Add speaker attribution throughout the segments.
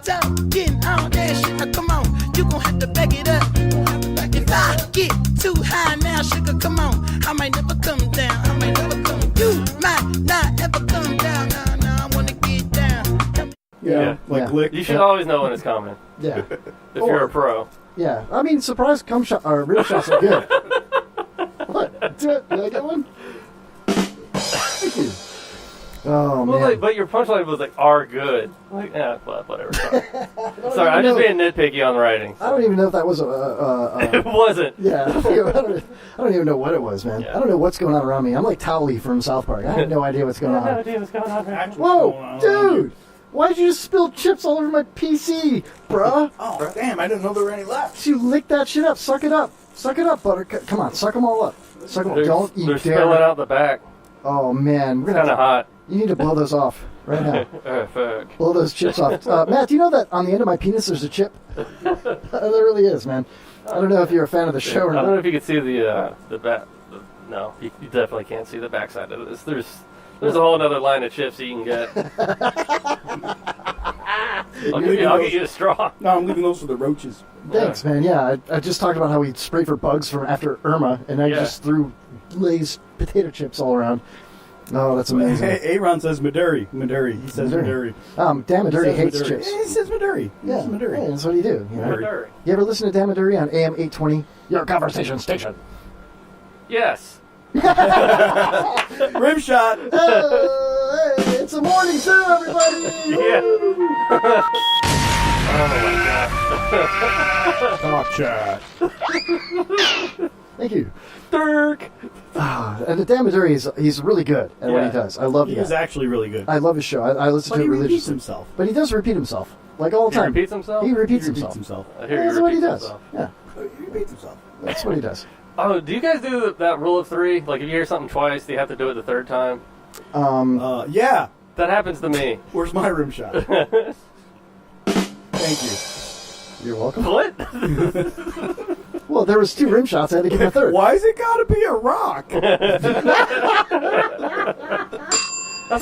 Speaker 1: talking all that shit. Now come on, you gon' have to back it up. If I get too high now, sugar, come on, I might never come down. I might never come. You might not ever come down. Nah, I wanna get down.
Speaker 2: Yeah. Lick.
Speaker 3: You should always know when it's coming.
Speaker 4: Yeah.
Speaker 3: If you're a pro.
Speaker 4: Yeah. I mean, surprise cum shot or real shots are good. What? Did I get one? Thank you. Oh,
Speaker 3: well,
Speaker 4: man.
Speaker 3: but your punchline was are good. Like, well, whatever. Sorry, I'm just being nitpicky on the writing. So.
Speaker 4: I don't even know if that was
Speaker 3: It wasn't.
Speaker 4: Yeah. I don't even know what it was, man. Yeah. I don't know what's going on around me. I'm like Towley from South Park. I have no idea what's going on.
Speaker 3: I have no idea what's going on.
Speaker 4: Whoa, dude! Why'd you just spill chips all over my PC, bruh?
Speaker 2: Oh, damn, I didn't know there were any left.
Speaker 4: You lick that shit up. Suck it up. Suck it up, Buttercup. Come on, suck them all up. Suck them. Don't eat.
Speaker 3: They're spilling out the back.
Speaker 4: Oh, man.
Speaker 3: It's kind of hot.
Speaker 4: You need to blow those off right now.
Speaker 3: Fuck.
Speaker 4: Blow those chips off. Matt, do you know that on the end of my penis there's a chip? There really is, man. I don't know if you're a fan of the show or not.
Speaker 3: I don't know if you can see the back. No, you definitely can't see the backside of this. There's a whole other line of chips you can get. I'll get you a straw.
Speaker 2: No, I'm leaving those for the roaches.
Speaker 4: Thanks, man. Yeah, I just talked about how we sprayed for bugs from after Irma, and I just threw Lay's potato chips all around. Oh, that's amazing.
Speaker 2: Hey, Aaron says Maduri. He says Maduri.
Speaker 4: Dan Maduri hates chips.
Speaker 2: He says Maduri.
Speaker 4: Yeah,
Speaker 2: Maduri.
Speaker 4: Yeah, that's what you do. You know?
Speaker 3: Maduri.
Speaker 4: You ever listen to Dan Maduri on AM 820? Your conversation station.
Speaker 3: Yes.
Speaker 2: Rim shot.
Speaker 4: Hey, it's a morning show, everybody.
Speaker 3: Yeah. Oh my
Speaker 2: God.
Speaker 4: Talk chat. Thank you.
Speaker 3: Dirk.
Speaker 4: And the Dan Maduri, he's really good at what he does. I love
Speaker 2: He
Speaker 4: that.
Speaker 2: is actually really good.
Speaker 4: I love his show. I listen to it
Speaker 2: He repeats
Speaker 4: religiously.
Speaker 2: himself.
Speaker 4: But he does repeat himself. Like all the time.
Speaker 3: He repeats himself?
Speaker 4: He repeats himself.
Speaker 3: I hear
Speaker 4: That's
Speaker 3: he
Speaker 4: what he
Speaker 3: repeats
Speaker 4: does.
Speaker 3: himself.
Speaker 4: Yeah.
Speaker 2: He repeats himself.
Speaker 4: That's what he does.
Speaker 3: Oh, do you guys do that rule of three? Like, if you hear something twice, do you have to do it the third time?
Speaker 2: Yeah.
Speaker 3: That happens to me.
Speaker 2: Where's my rim shot? Thank you.
Speaker 4: You're welcome.
Speaker 3: What?
Speaker 4: Well, there was 2 rim shots. I had to give him a third.
Speaker 2: Why's it got to be a rock?
Speaker 3: That's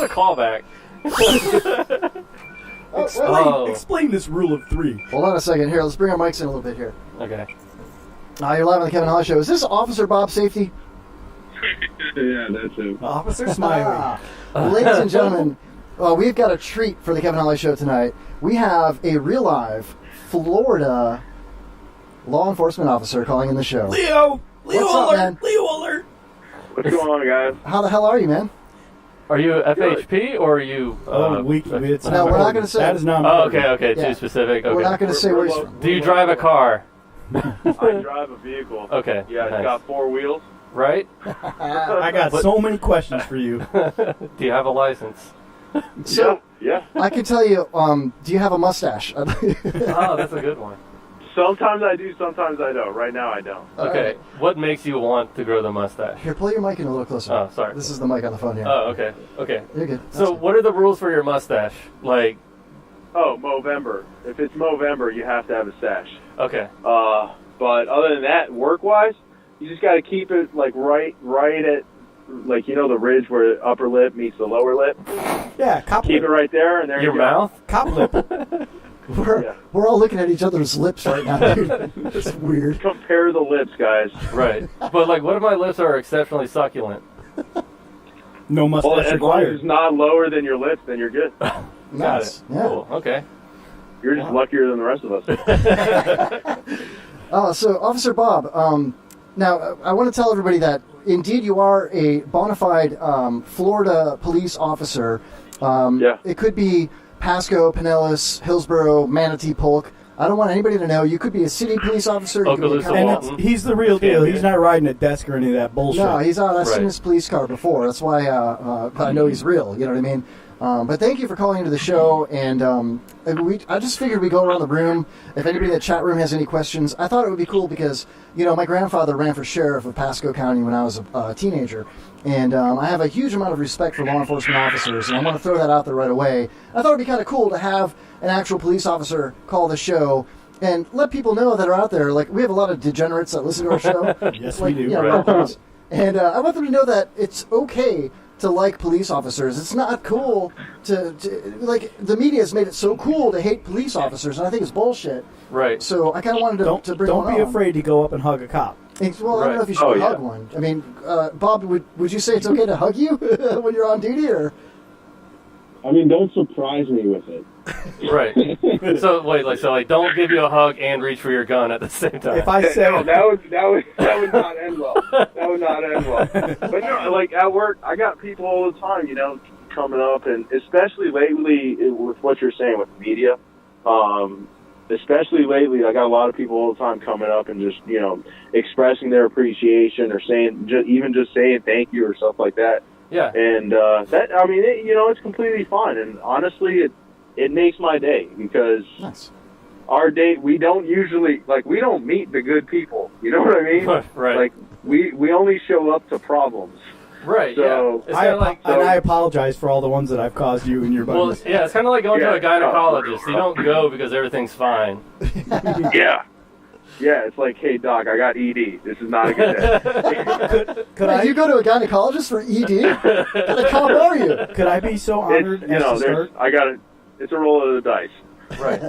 Speaker 3: a callback.
Speaker 2: Explain this rule of 3.
Speaker 4: Hold on a second. Here, let's bring our mics in a little bit here.
Speaker 3: Okay.
Speaker 4: You're live on the Kevin Holly Show. Is this Officer Bob Safety?
Speaker 5: Yeah, that's him.
Speaker 2: Officer Smiley.
Speaker 4: Ladies and gentlemen, we've got a treat for the Kevin Holly Show tonight. We have a real live Florida law enforcement officer calling in the show.
Speaker 2: Leo
Speaker 4: What's up,
Speaker 2: alert!
Speaker 4: man?
Speaker 2: Leo alert!
Speaker 5: What's going on, guys?
Speaker 4: How the hell are you, man?
Speaker 3: Are you FHP or are you...
Speaker 4: No, we're not going to say.
Speaker 2: That is not
Speaker 3: Oh, okay,
Speaker 4: Yeah.
Speaker 3: too specific. Okay.
Speaker 4: We're not going to say where he's from.
Speaker 3: Do you drive a car?
Speaker 5: I drive a vehicle.
Speaker 3: Okay.
Speaker 5: Yeah, it's
Speaker 3: nice.
Speaker 5: got 4 wheels.
Speaker 3: Right?
Speaker 2: I got so many questions for you.
Speaker 3: Do you have a license?
Speaker 4: So,
Speaker 5: Yeah.
Speaker 4: I can tell you, do you have a mustache?
Speaker 3: Oh, that's a good one.
Speaker 5: Sometimes I do, sometimes I don't. Right now, I don't.
Speaker 3: Okay. What makes you want to grow the mustache?
Speaker 4: Here, pull your mic in a little closer.
Speaker 3: Oh, sorry.
Speaker 4: This is the mic on the phone here.
Speaker 3: Oh, okay. Okay.
Speaker 4: You're good.
Speaker 3: So, what are the rules for your mustache? Like,
Speaker 5: Oh, Movember. If it's Movember, you have to have a stash.
Speaker 3: okay.
Speaker 5: But other than that, work-wise, you just got to keep it like right at, like, the ridge where the upper lip meets the lower lip.
Speaker 2: Yeah, cop
Speaker 5: Keep
Speaker 2: lip.
Speaker 5: it right there, and there
Speaker 3: Your
Speaker 5: you go.
Speaker 3: mouth?
Speaker 2: Cop lip.
Speaker 4: We're all looking at each other's lips right now, dude. It's weird.
Speaker 5: Compare the lips, guys.
Speaker 3: Right. But, like, what if my lips are exceptionally succulent?
Speaker 2: No
Speaker 5: Well,
Speaker 2: mustache
Speaker 5: as long as
Speaker 2: required.
Speaker 5: it's not lower than your lips, then you're good.
Speaker 3: Got
Speaker 4: Nice.
Speaker 3: it.
Speaker 4: Yeah.
Speaker 3: Cool. Okay.
Speaker 5: You're just luckier than the rest of us.
Speaker 4: So, Officer Bob, now I want to tell everybody that indeed you are a bona fide Florida police officer.
Speaker 5: Yeah.
Speaker 4: It could be Pasco, Pinellas, Hillsborough, Manatee, Polk. I don't want anybody to know. You could be a city police officer. You could be a
Speaker 3: Okaloosa,
Speaker 4: county-
Speaker 2: And
Speaker 3: Walton.
Speaker 2: he's the real deal. He's not riding a desk or any of that bullshit.
Speaker 4: No, he's out. I've seen
Speaker 3: Right.
Speaker 4: his police car before. That's why I know he's real. You know what I mean? But thank you for calling into the show. And I just figured we'd go around the room. If anybody in the chat room has any questions, I thought it would be cool because, my grandfather ran for sheriff of Pasco County when I was a teenager. And I have a huge amount of respect for law enforcement officers. And I want to throw that out there right away. I thought it would be kind of cool to have an actual police officer call the show and let people know that are out there. Like, we have a lot of degenerates that listen to our show.
Speaker 2: Yes,
Speaker 4: like,
Speaker 2: we do.
Speaker 4: Yeah,
Speaker 3: Right.
Speaker 4: real close. And I want them to know that it's okay to like police officers. It's not cool to like, the media has made it so cool to hate police officers, and I think it's bullshit.
Speaker 3: Right.
Speaker 4: So I kind of wanted to bring
Speaker 2: Don't
Speaker 4: one
Speaker 2: be
Speaker 4: on.
Speaker 2: afraid to go up and hug a cop.
Speaker 4: Well, I don't know if you should hug one. I mean, Bob, would you say it's okay to hug you when you're on duty, or?
Speaker 5: I mean, don't surprise me with it.
Speaker 3: Right. So don't give you a hug and reach for your gun at the same time.
Speaker 2: If I say
Speaker 5: No, that would not end well. That would not end well. But no, like at work, I got people all the time, coming up, and especially lately with what you're saying with the media. Especially lately, I got a lot of people all the time coming up and just expressing their appreciation or saying just saying thank you or stuff like that.
Speaker 3: Yeah.
Speaker 5: And that, I mean, it's completely fine. And honestly, it makes my day because our day, we don't usually, we don't meet the good people. You know what I mean?
Speaker 3: Right.
Speaker 5: Like, we only show up to problems.
Speaker 3: Right,
Speaker 5: so,
Speaker 3: yeah. It's
Speaker 2: I apologize for all the ones that I've caused you and your buddies.
Speaker 3: Well, yeah, it's kind of like going to a gynecologist. You don't go because everything's fine.
Speaker 5: Yeah. Yeah, it's like, hey, doc, I got ED. This is not a good day.
Speaker 2: Could
Speaker 4: you go to a gynecologist for ED? What kind of cop are you?
Speaker 2: Could I be so honored as to start?
Speaker 5: It's a roll of the dice.
Speaker 3: Right.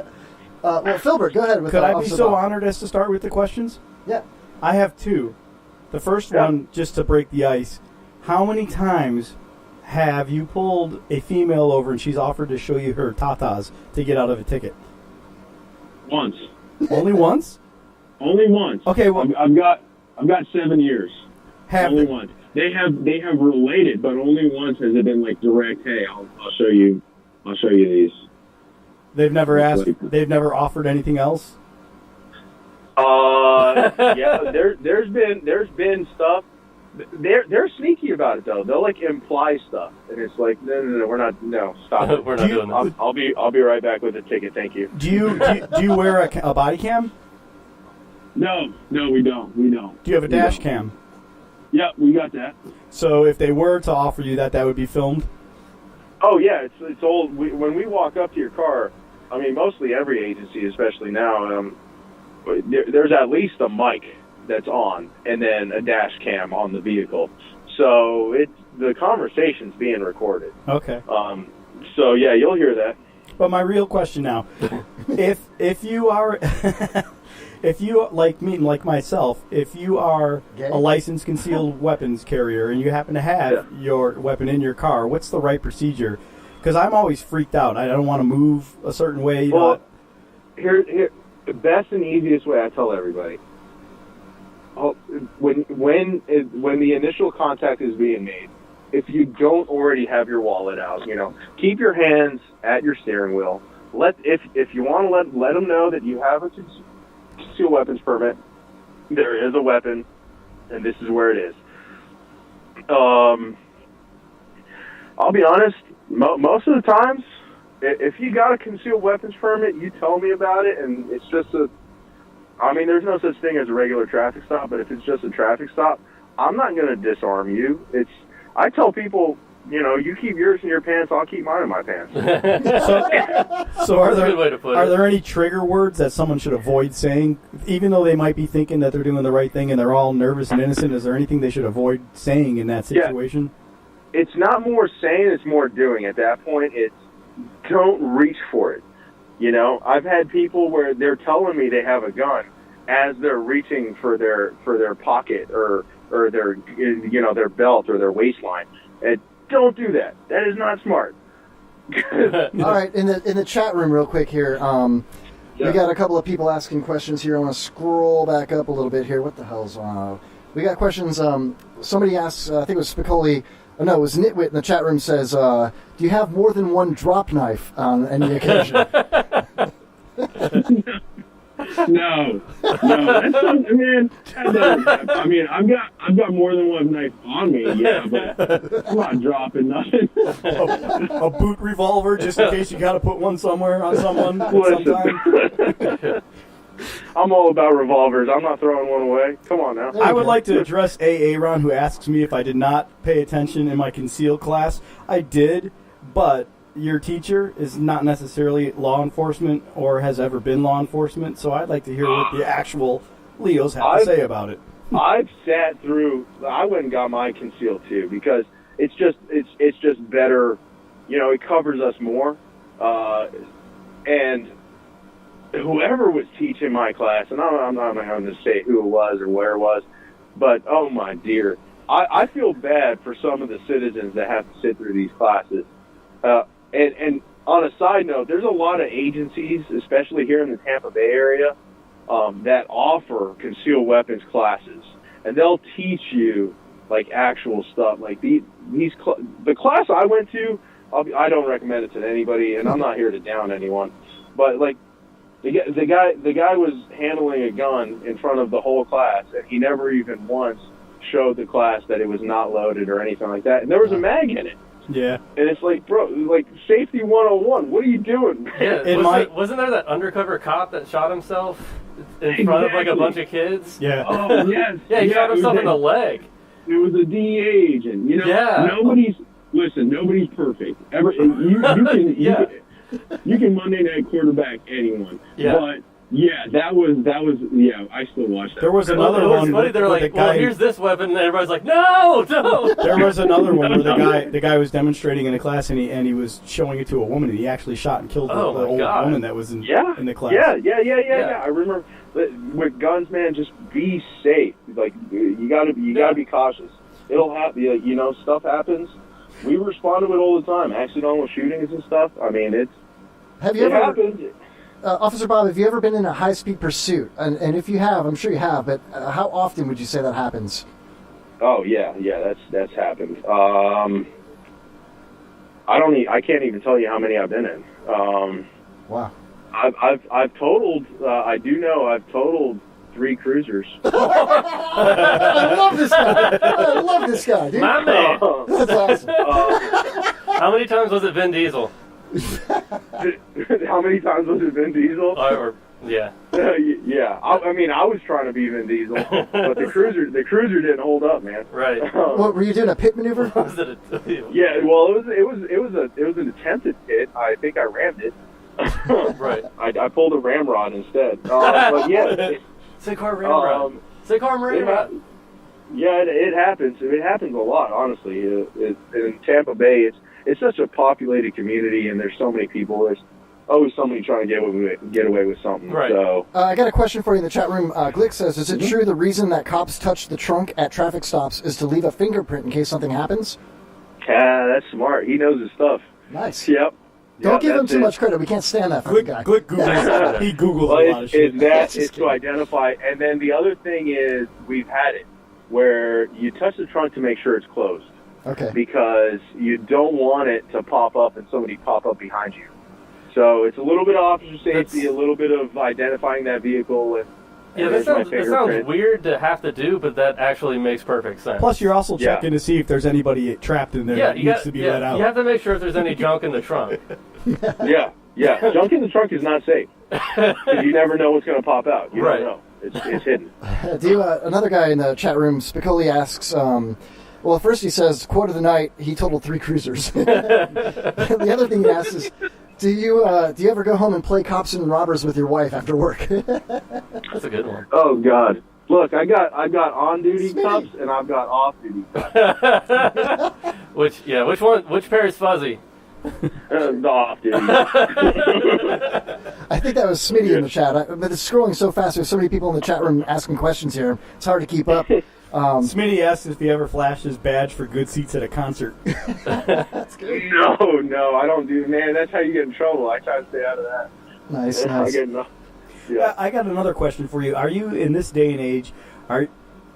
Speaker 4: Well, Philbert, go ahead with
Speaker 2: Could I be
Speaker 4: Officer
Speaker 2: so
Speaker 4: Bob.
Speaker 2: honored as to start with the questions?
Speaker 4: Yeah.
Speaker 2: I have two. The first one, just to break the ice, how many times have you pulled a female over and she's offered to show you her tatas to get out of a ticket?
Speaker 5: Once.
Speaker 2: Only once?
Speaker 5: Only once.
Speaker 2: Okay, well,
Speaker 5: I've got 7 years.
Speaker 2: Only
Speaker 5: once. They have related, but only once has it been like direct. Hey, I'll show you these.
Speaker 2: They've never asked. They've never offered anything else.
Speaker 5: Yeah. There's been stuff. They're sneaky about it though. They'll imply stuff, and it's like, no, we're not. No, stop it.
Speaker 3: We're not doing that.
Speaker 5: I'll be right back with the ticket. Thank you.
Speaker 2: Do you wear a body cam?
Speaker 5: No, we don't.
Speaker 2: Do you have a dash cam?
Speaker 5: Yeah, we got that.
Speaker 2: So if they were to offer you that would be filmed?
Speaker 5: Oh, yeah, it's old. When we walk up to your car, I mean, mostly every agency, especially now, there's at least a mic that's on and then a dash cam on the vehicle. So the conversation's being recorded.
Speaker 2: Okay.
Speaker 5: So, yeah, you'll hear that.
Speaker 2: But my real question now, if you are... If you, like me and like myself, if you are a licensed concealed weapons carrier and you happen to have your weapon in your car, what's the right procedure? Because I'm always freaked out. I don't want to move a certain way.
Speaker 5: Well, here, the best and easiest way I tell everybody, when the initial contact is being made, if you don't already have your wallet out, keep your hands at your steering wheel. If you want to let them know that you have a concealed weapons permit, there is a weapon, and this is where it is. I'll be honest, most of the times, if you got a concealed weapons permit, you tell me about it, and it's just there's no such thing as a regular traffic stop, but if it's just a traffic stop, I'm not going to disarm you. I tell people, you keep yours in your pants, I'll keep mine in my pants.
Speaker 2: So are
Speaker 3: That's a good way to put it.
Speaker 2: there any trigger words that someone should avoid saying, even though they might be thinking that they're doing the right thing and they're all nervous and innocent? Is there anything they should avoid saying in that situation?
Speaker 5: Yeah. It's not more saying, it's more doing. At that point, it's don't reach for it. I've had people where they're telling me they have a gun as they're reaching for their pocket or their their belt or their waistline. And don't do that. That is not smart.
Speaker 4: All right, in the chat room real quick here, we got a couple of people asking questions here. I want to scroll back up a little bit here. What the hell's we got questions. Somebody asks, I think it was Spicoli, no, it was Nitwit in the chat room, says, do you have more than one drop knife on any occasion?
Speaker 5: No. That's not, man. I mean, I've got more than one knife on me, yeah, but I'm not dropping nothing.
Speaker 2: A boot revolver, just in case you got to put one somewhere on someone sometime.
Speaker 5: I'm all about revolvers. I'm not throwing one away. Come on now.
Speaker 2: I would like to address Aaron, who asks me if I did not pay attention in my concealed class. I did, but your teacher is not necessarily law enforcement or has ever been law enforcement, so I'd like to hear what the actual Leos have to say about it.
Speaker 5: I've sat through, I went and got my concealed too, because it's just better. You know, it covers us more. And whoever was teaching my class, and I'm not going to say who it was or where it was, but oh my dear, I feel bad for some of the citizens that have to sit through these classes. And on a side note, there's a lot of agencies, especially here in the Tampa Bay area, that offer concealed weapons classes, and they'll teach you like actual stuff. Like the class I went to, I don't recommend it to anybody, and I'm not here to down anyone, but like the guy was handling a gun in front of the whole class, and he never even once showed the class that it was not loaded or anything like that, and there was a mag in it.
Speaker 2: Yeah.
Speaker 5: And it's like, bro, like safety 101. What are you doing, man?
Speaker 3: Yeah, wasn't there that undercover cop that shot himself in front of like a bunch of kids?
Speaker 2: Yeah.
Speaker 5: Oh, yes.
Speaker 3: Yeah, he shot himself in the leg.
Speaker 5: It was a DEA agent. You know, nobody's perfect. You can Monday night quarterback anyone.
Speaker 3: Yeah.
Speaker 5: But yeah, that was I still watched that.
Speaker 2: There was another
Speaker 3: It was
Speaker 2: one.
Speaker 3: funny. They're
Speaker 2: where
Speaker 3: like,
Speaker 2: the guy,
Speaker 3: well, here's this weapon, and everybody's like, no, don't.
Speaker 2: There was another one where the guy was demonstrating in a class, and he was showing it to a woman, and he actually shot and killed the old woman that was in the class.
Speaker 5: Yeah. I remember with guns, man, just be safe. Like you gotta be cautious. It'll happen. You know, stuff happens. We respond to it all the time. Accidental shootings and stuff. I mean, it happens.
Speaker 4: Officer Bob, have you ever been in a high-speed pursuit? And if you have, I'm sure you have, but how often would you say that happens?
Speaker 5: Oh yeah, that's happened. I can't even tell you how many I've been in.
Speaker 4: Wow.
Speaker 5: I've totaled. I do know I've totaled 3 cruisers.
Speaker 4: I love this guy, dude.
Speaker 3: My man.
Speaker 4: That's awesome.
Speaker 3: How many times was it Vin Diesel?
Speaker 5: How many times was it Vin Diesel?
Speaker 3: Yeah.
Speaker 5: Yeah. I mean, I was trying to be Vin Diesel, but the cruiser didn't hold up, man.
Speaker 3: Right.
Speaker 4: What, were you doing a pit maneuver?
Speaker 5: Yeah. Well, it was an attempted pit. I think I rammed it.
Speaker 3: Right.
Speaker 5: I pulled a ramrod instead. But yeah.
Speaker 3: Sick arm ramrod. Sick arm ramrod.
Speaker 5: Yeah, it happens. It happens a lot, honestly. In Tampa Bay, it's such a populated community, and there's so many people. There's always somebody trying to get away with something.
Speaker 3: Right.
Speaker 5: So
Speaker 4: I got a question for you in the chat room. Glick says, is it true the reason that cops touch the trunk at traffic stops is to leave a fingerprint in case something happens?
Speaker 5: Yeah, that's smart. He knows his stuff.
Speaker 4: Nice.
Speaker 5: Yep.
Speaker 4: Don't give him too much credit. We can't stand that fucking guy.
Speaker 2: Glick Googles. He Googles a lot of shit.
Speaker 5: It's to identify. And then the other thing is we've had it where you touch the trunk to make sure it's closed.
Speaker 4: Okay.
Speaker 5: Because you don't want it to pop up and somebody pop up behind you. So it's a little bit of officer safety, a little bit of identifying that vehicle. And
Speaker 3: that sounds weird to have to do, but that actually makes perfect sense.
Speaker 2: Plus, you're also checking to see if there's anybody trapped in there that needs to be let out.
Speaker 3: You have to make sure if there's any junk in the trunk.
Speaker 5: Yeah. Junk in the trunk is not safe. 'Cause you never know what's going to pop out. You don't know. It's hidden.
Speaker 4: Another guy in the chat room, Spicoli, asks, well, first he says, quote of the night, he totaled 3 cruisers. The other thing he asks is, do you ever go home and play cops and robbers with your wife after work?
Speaker 3: That's a good one.
Speaker 5: Oh God! Look, I got on-duty cops and I've got off-duty cops.
Speaker 3: Which one? Which pair is fuzzy?
Speaker 5: The off-duty.
Speaker 4: I think that was Smitty in the chat. But it's scrolling so fast. There's so many people in the chat room asking questions here. It's hard to keep up.
Speaker 2: Smitty asks if he ever flashed his badge for good seats at a concert.
Speaker 4: That's good.
Speaker 5: No, I don't do. Man, that's how you get in trouble. I try to stay out of that.
Speaker 4: Nice.
Speaker 2: I got another question for you. Are you, in this day and age,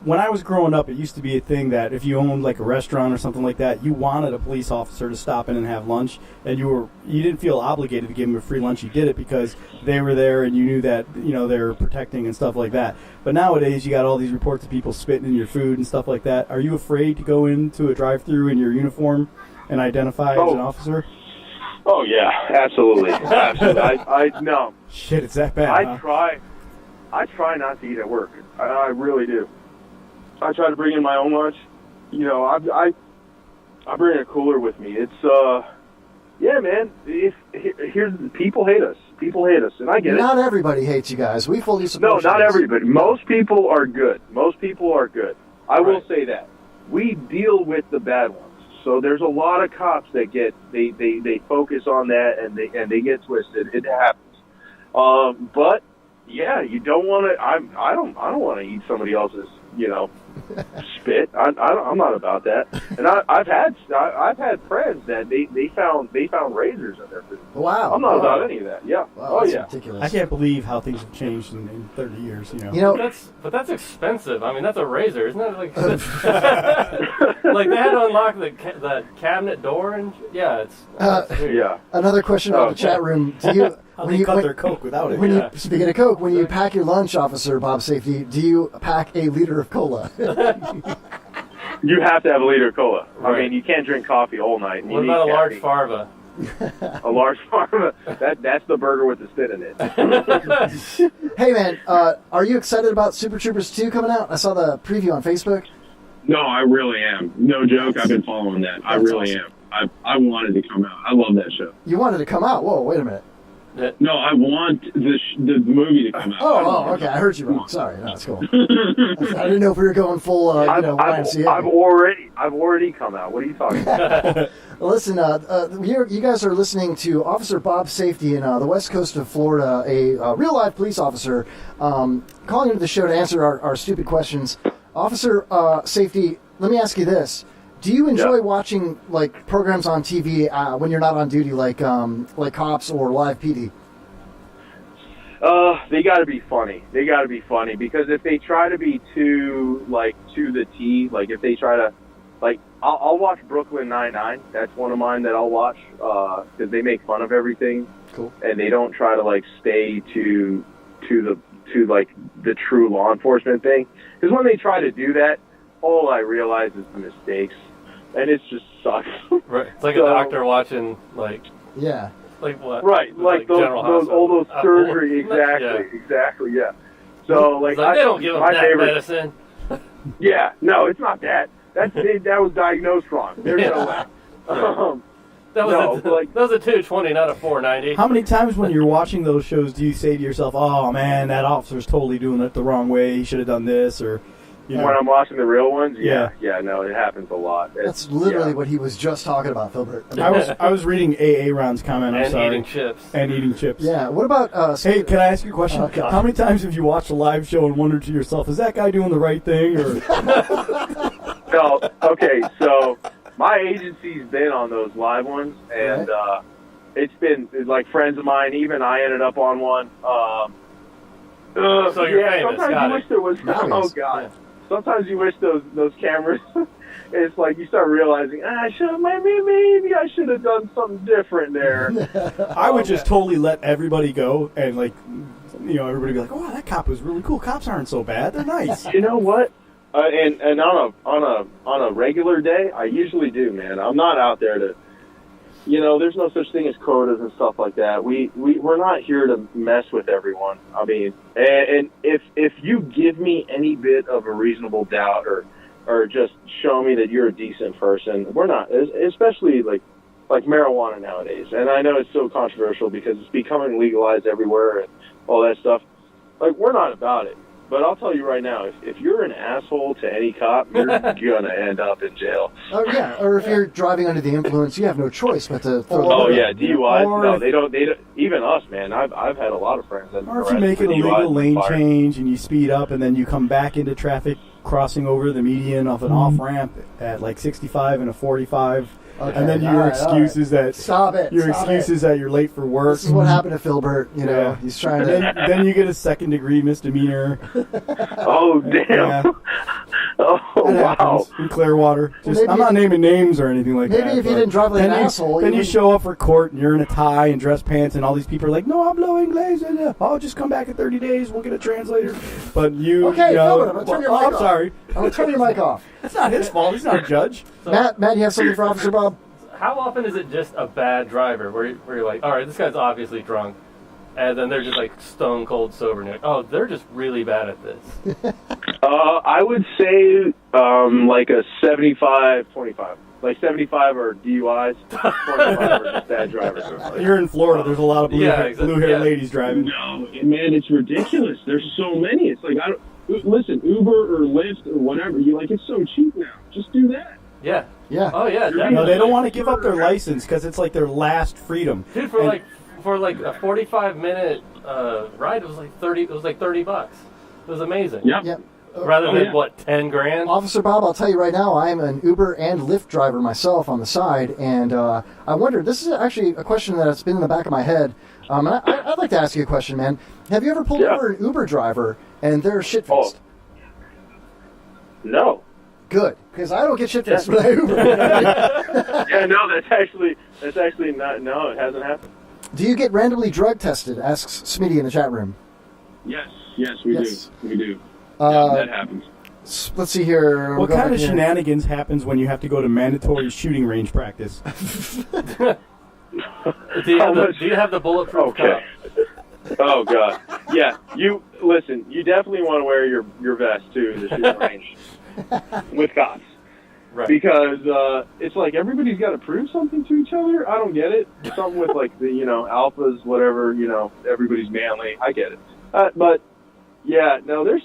Speaker 2: when I was growing up, it used to be a thing that if you owned like a restaurant or something like that, you wanted a police officer to stop in and have lunch, and you didn't feel obligated to give them a free lunch. You did it because they were there and you knew that they were protecting and stuff like that. But nowadays, you got all these reports of people spitting in your food and stuff like that. Are you afraid to go into a drive-thru in your uniform and identify as an officer?
Speaker 5: Oh yeah, absolutely. I no.
Speaker 2: Shit, it's that bad.
Speaker 5: I try not to eat at work. I really do. I try to bring in my own lunch. I bring a cooler with me. It's yeah, man. Here's people hate us. People hate us, and I get it.
Speaker 4: Not everybody hates you guys. We fully support.
Speaker 5: No, not everybody. Most people are good. I will say that we deal with the bad ones. So there's a lot of cops that they focus on that and they get twisted. It happens. But yeah, you don't want to. I don't want to eat somebody else's spit. I'm not about that. And I've had friends that they found razors in their food.
Speaker 4: Wow.
Speaker 5: I'm not about any of that. Yeah.
Speaker 4: Wow, that's
Speaker 5: yeah.
Speaker 4: ridiculous.
Speaker 2: I can't believe how things have changed in 30 years.
Speaker 3: But that's expensive. I mean, that's a razor, isn't it? Like, like they had to unlock the cabinet door, and it's
Speaker 5: Yeah.
Speaker 4: Another question about the chat room. Do you
Speaker 2: How they cut their Coke without it.
Speaker 4: Speaking of Coke, when you pack your lunch, Officer Bob Safety, do you pack a liter of cola?
Speaker 5: You have to have a liter of cola.
Speaker 3: Right.
Speaker 5: I mean, you can't drink coffee all night.
Speaker 3: What about a large Farva?
Speaker 5: A large pharma. That's the burger with the spit in it.
Speaker 4: Hey, man, are you excited about Super Troopers 2 coming out? I saw the preview on Facebook.
Speaker 6: No, I really am. No joke. I've been following that. I really am. I wanted to come out. I love that show.
Speaker 4: You wanted to come out? Whoa, wait a minute.
Speaker 6: No, I want the movie to come out.
Speaker 4: Oh, okay. I heard you wrong. Sorry. No, that's cool. I didn't know if we were going full, YMCA.
Speaker 5: I've already come out. What are you talking about?
Speaker 4: Listen, you guys are listening to Officer Bob Safety in the west coast of Florida, a real live police officer, calling into the show to answer our stupid questions. Officer Safety, let me ask you this. Do you enjoy watching like programs on TV when you're not on duty, like Cops or Live PD?
Speaker 5: They got to be funny. They got to be funny because if they try to be too to the T, like if they try to, I'll watch Brooklyn Nine-Nine. That's one of mine that I'll watch because they make fun of everything.
Speaker 4: Cool.
Speaker 5: And they don't try to stay to the true law enforcement thing. Because when they try to do that, all I realize is the mistakes. And it just sucks.
Speaker 3: Right. It's like a doctor watching,
Speaker 4: Yeah.
Speaker 3: Like what?
Speaker 5: Right. Like those surgery. Exactly. Yeah. So,
Speaker 3: they don't give them that medicine.
Speaker 5: Yeah. No, it's not that. That was diagnosed wrong. There's no way.
Speaker 3: That was a 220, not a 490.
Speaker 2: How many times when you're watching those shows do you say to yourself, "Oh man, that officer's totally doing it the wrong way. He should have done this," or
Speaker 5: when I'm watching the real ones? No, it happens a lot.
Speaker 4: That's literally what he was just talking about, Philbert.
Speaker 2: I was reading AA Ron's comment. I'm sorry.
Speaker 3: And eating chips.
Speaker 2: Yeah.
Speaker 4: What about?
Speaker 2: Hey, can I ask you a question?
Speaker 4: Oh,
Speaker 2: how many times have you watched a live show and wondered to yourself, "Is that guy doing the right thing?" Or
Speaker 5: no. Okay, so my agency's been on those live ones, and it's been like friends of mine. Even I ended up on one.
Speaker 3: So you're famous.
Speaker 5: Sometimes you wish there was. Oh God.
Speaker 3: Yeah.
Speaker 5: Sometimes you wish those cameras. It's like you start realizing, maybe I should have done something different there.
Speaker 2: I would just totally let everybody go and everybody be like, "Oh, wow, that cop was really cool. Cops aren't so bad. They're nice."
Speaker 5: You know what? And on a regular day, I usually do, man. I'm not out there to, there's no such thing as quotas and stuff like that. We're not here to mess with everyone. I mean, and if you give me any bit of a reasonable doubt or just show me that you're a decent person, we're not, especially like marijuana nowadays. And I know it's so controversial because it's becoming legalized everywhere and all that stuff. We're not about it. But I'll tell you right now, if you're an asshole to any cop, you're gonna end up in jail.
Speaker 4: Oh yeah, or if you're driving under the influence, you have no choice but to throw.
Speaker 5: DUIs. No, they don't. Even us, man. I've had a lot of friends that.
Speaker 2: Or if you make an illegal lane change and you speed up and then you come back into traffic, crossing over the median off an off ramp at 65 and a 45.
Speaker 4: Okay,
Speaker 2: and then your excuses that that you're late for work.
Speaker 4: This is what happened to Philbert. He's trying to.
Speaker 2: Then you get a second-degree misdemeanor.
Speaker 5: Oh damn! Yeah. Oh wow!
Speaker 2: In Clearwater. I'm not naming names or anything like that.
Speaker 4: Maybe if you didn't drive like an asshole.
Speaker 2: Then you show up for court and you're in a tie and dress pants and all these people are like, "No, I'm blowing English. I'll just come back in 30 days. We'll get a translator." But you.
Speaker 4: Okay, Philbert, I'm gonna turn your mic off.
Speaker 2: I'm sorry.
Speaker 4: I'm gonna turn your mic off.
Speaker 2: It's not his fault. He's not a judge.
Speaker 3: So,
Speaker 4: Matt, you have something for Officer Bob?
Speaker 3: How often is it just a bad driver where you're like, all right, this guy's obviously drunk, and then they're just stone cold sober, and you're like, oh, they're just really bad at this?
Speaker 5: I would say a 75-25. 75 are DUIs, 25 are just bad drivers.
Speaker 2: You're in Florida. There's a lot of blue-haired ladies driving.
Speaker 6: No, man, it's ridiculous. There's so many. It's like listen, Uber or Lyft or whatever. It's so cheap now. Just do that.
Speaker 3: Yeah.
Speaker 4: Yeah.
Speaker 3: Oh yeah, definitely.
Speaker 2: No, they don't want to give up their license because it's like their last freedom.
Speaker 3: Dude, for like a 45-minute ride, it was like $30. It was like $30. It was amazing.
Speaker 6: Yep.
Speaker 4: Yep.
Speaker 3: Rather than what, 10 grand?
Speaker 4: Officer Bob, I'll tell you right now, I'm an Uber and Lyft driver myself on the side, and I wondered, this is actually a question that's been in the back of my head, and I'd like to ask you a question, man. Have you ever pulled over an Uber driver and they're shit-faced?
Speaker 5: No.
Speaker 4: Good, because I don't get shit-faced when I Uber.
Speaker 5: Yeah, no, that's actually not. No, it hasn't happened.
Speaker 4: Do you get randomly drug tested? Asks Smitty in the chat room.
Speaker 6: Yes, we
Speaker 4: Yes.
Speaker 6: do. We do. Yeah, that happens.
Speaker 4: Let's see here.
Speaker 2: What kind of shenanigans happens when you have to go to mandatory shooting range practice?
Speaker 3: Do you have the bulletproof
Speaker 5: Okay.
Speaker 3: cup?
Speaker 5: Oh God. Yeah. You listen. You definitely want to wear your vest too in the shooting range with cops.
Speaker 3: Right.
Speaker 5: Because it's like everybody's got to prove something to each other. I don't get it. Something with like the alphas, whatever. Everybody's manly. I get it. But yeah, no. There's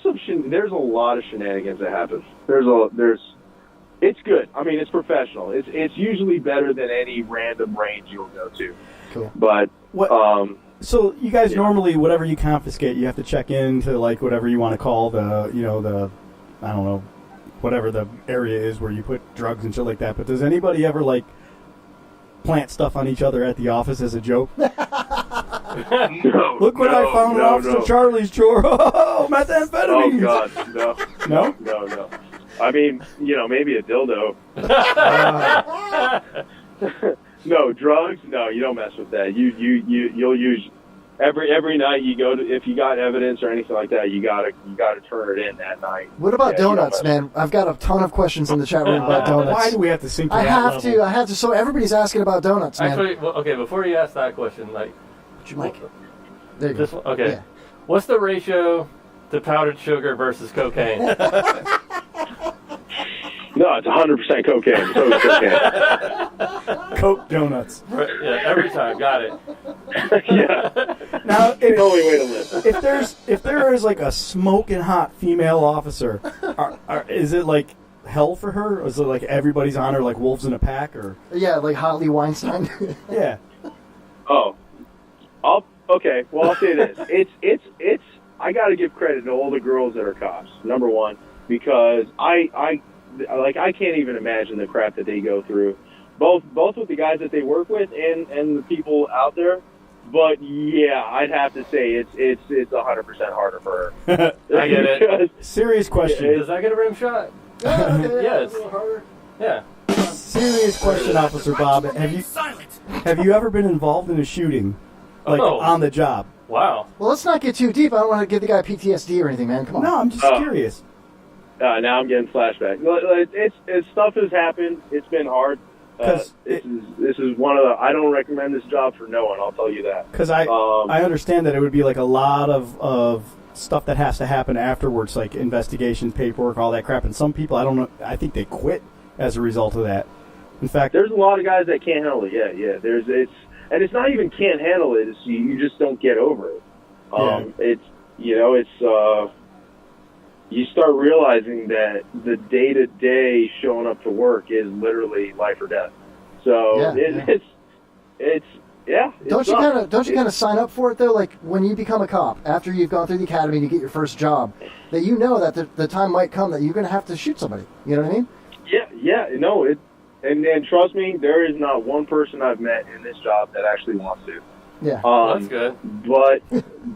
Speaker 5: a lot of shenanigans that happen. It's good. I mean, it's professional. It's usually better than any random range you'll go to.
Speaker 4: Cool.
Speaker 5: But
Speaker 2: So you guys normally, whatever you confiscate, you have to check into like whatever you want to call the I don't know, whatever the area is where you put drugs and shit like that. But does anybody ever like plant stuff on each other at the office as a joke?
Speaker 5: no,
Speaker 2: Look what I found in Officer Charlie's drawer. Oh, methamphetamines.
Speaker 5: Oh God, no.
Speaker 2: No?
Speaker 5: No. I mean, maybe a dildo. No drugs. No, you don't mess with that. You'll use every night you go to, if you got evidence or anything like that, you gotta turn it in that night.
Speaker 4: What about donuts, man? I've got a ton of questions in the chat room about donuts.
Speaker 2: Why do we have to sink to
Speaker 4: I
Speaker 2: that
Speaker 4: have
Speaker 2: level?
Speaker 4: to. So everybody's asking about donuts, man.
Speaker 3: Actually, okay, before you ask that question, like...
Speaker 4: Would you like it? There you
Speaker 3: This
Speaker 4: go.
Speaker 3: one, okay.
Speaker 4: Yeah.
Speaker 3: What's the ratio to powdered sugar versus cocaine?
Speaker 5: No, it's 100% cocaine. So it's cocaine.
Speaker 2: Coke donuts.
Speaker 3: Right, yeah, every time. Got it.
Speaker 5: Yeah.
Speaker 2: Now,
Speaker 5: The only way to live.
Speaker 2: if there is like a smoking hot female officer, is it like hell for her? Or is it like everybody's on her like wolves in a pack? Or
Speaker 4: Yeah, like Holly Weinstein.
Speaker 2: yeah,
Speaker 5: Oh. Okay. Well, I'll say this. It's. I got to give credit to all the girls that are cops. Number one, because I can't even imagine the crap that they go through, both with the guys that they work with and the people out there. But yeah, I'd have to say it's 100% harder for her.
Speaker 3: I get it.
Speaker 2: serious question.
Speaker 3: Does that get a rim shot? Yes. Yeah.
Speaker 2: Serious question, Officer Bob. Have you ever been involved in a shooting, like
Speaker 3: Oh.
Speaker 2: on the job?
Speaker 3: Wow.
Speaker 4: Well, let's not get too deep. I don't want to give the guy PTSD or anything, man. Come on.
Speaker 2: No, I'm just
Speaker 5: Oh.
Speaker 2: curious.
Speaker 5: Now I'm getting flashback. It's stuff has happened. It's been hard.
Speaker 2: 'Cause
Speaker 5: this is one of the. I don't recommend this job for no one. I'll tell you that.
Speaker 2: Because I understand that it would be like a lot of stuff that has to happen afterwards, like investigations, paperwork, all that crap. And some people, I don't know, I think they quit as a result of that. In fact,
Speaker 5: There's a lot of guys that can't handle it. Yeah. It's not even can't handle it. It's you just don't get over it. You start realizing that the day-to-day showing up to work is literally life or death. So it's
Speaker 4: Don't you kind of sign up for it though? Like when you become a cop, after you've gone through the academy and you get your first job, that you know that the time might come that you're going to have to shoot somebody. You know what I mean?
Speaker 5: And trust me, there is not one person I've met in this job that actually wants to.
Speaker 4: Yeah.
Speaker 3: That's good.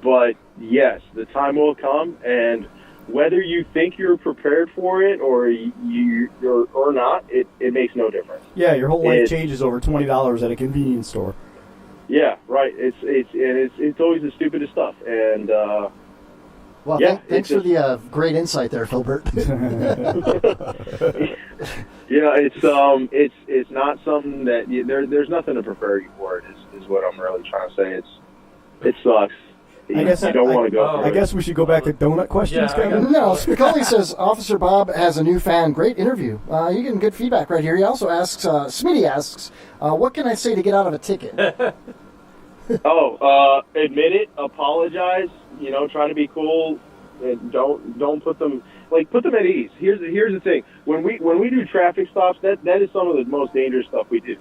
Speaker 5: But yes, the time will come, and whether you think you're prepared for it or or not, it makes no difference.
Speaker 2: yeah, your whole life changes over $20 at a convenience store.
Speaker 5: Yeah, right. It's always the stupidest stuff, and
Speaker 4: Well,
Speaker 5: yeah,
Speaker 4: thanks for the great insight there, Philbert.
Speaker 5: it's not something that there's nothing to prepare you for it. Is what I'm really trying to say. It sucks. You don't want to go through
Speaker 2: I
Speaker 5: it.
Speaker 2: guess we should go back to donut questions,
Speaker 3: Yeah, I
Speaker 2: Kevin.
Speaker 4: No, Spicoli says, Officer Bob has a new fan. Great interview. You're getting good feedback right here. He also asks, Smitty asks, what can I say to get out of a ticket?
Speaker 5: Admit it, apologize, try to be cool, and don't put them put them at ease. Here's the thing: when we do traffic stops, that is some of the most dangerous stuff we do.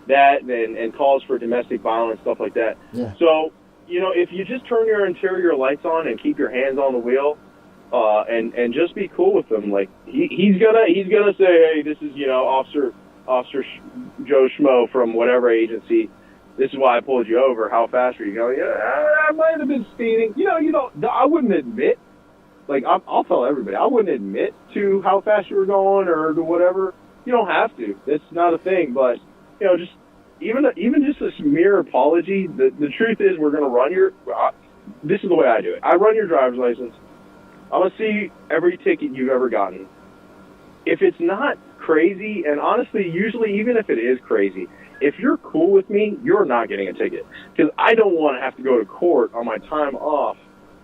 Speaker 5: That and calls for domestic violence, stuff like that.
Speaker 4: Yeah.
Speaker 5: So if you just turn your interior lights on and keep your hands on the wheel, and just be cool with them, like he's gonna say, hey, this is Officer Joe Schmo from whatever agency. This is why I pulled you over. How fast were you going? Yeah, I might have been speeding. I wouldn't admit. Like I'll tell everybody, I wouldn't admit to how fast you were going or to whatever. You don't have to. It's not a thing. But just even just this mere apology. The truth is, we're gonna run your. This is the way I do it. I run your driver's license. I'm gonna see every ticket you've ever gotten. If it's not crazy, and honestly, usually even if it is crazy, if you're cool with me, you're not getting a ticket. Because I don't want to have to go to court on my time off,